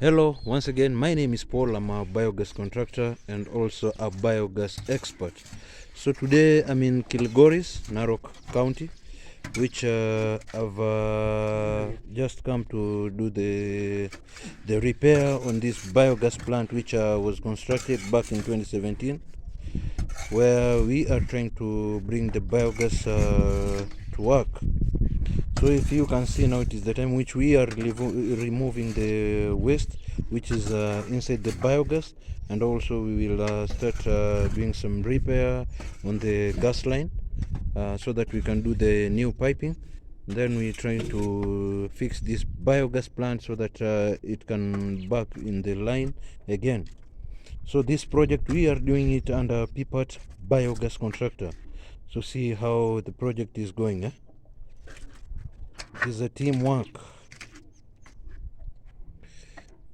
Hello, once again, my name is Paul. I'm a biogas contractor and also a biogas expert. So today I'm in Kirigoris, Narok County, which I've just come to do the repair on this biogas plant which was constructed back in 2017, where we are trying to bring the biogas to work. So if you can see now, it is the time which we are removing the waste which is inside the biogas, and also we will start doing some repair on the gas line so that we can do the new piping. Then we're trying to fix this biogas plant so that it can back in the line again. So this project we are doing it under PPAT biogas contractor. So see how the project is going. It is a teamwork.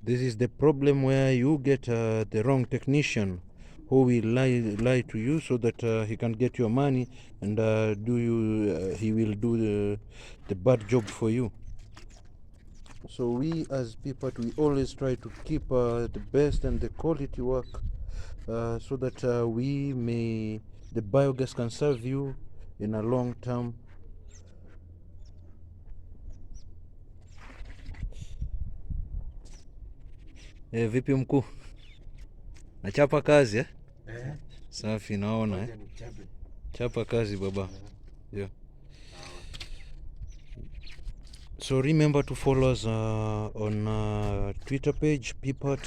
This is the problem where you get the wrong technician who will lie to you so that he can get your money and he will do the bad job for you. So we as people, we always try to keep the best and the quality work so that the biogas can serve you in a long term. Vipi mkuu? Nachapa kazi Safi, naona chapa kazi baba. Yeah. So remember to follow us on Twitter page, PPAT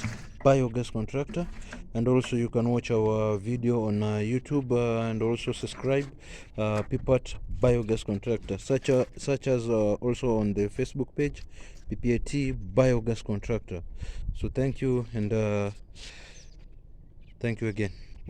Biogas Contractor, and also you can watch our video on YouTube and also subscribe PPAT Biogas Contractor, such as also on the Facebook page, PPAT Biogas Contractor. So thank you, and thank you again.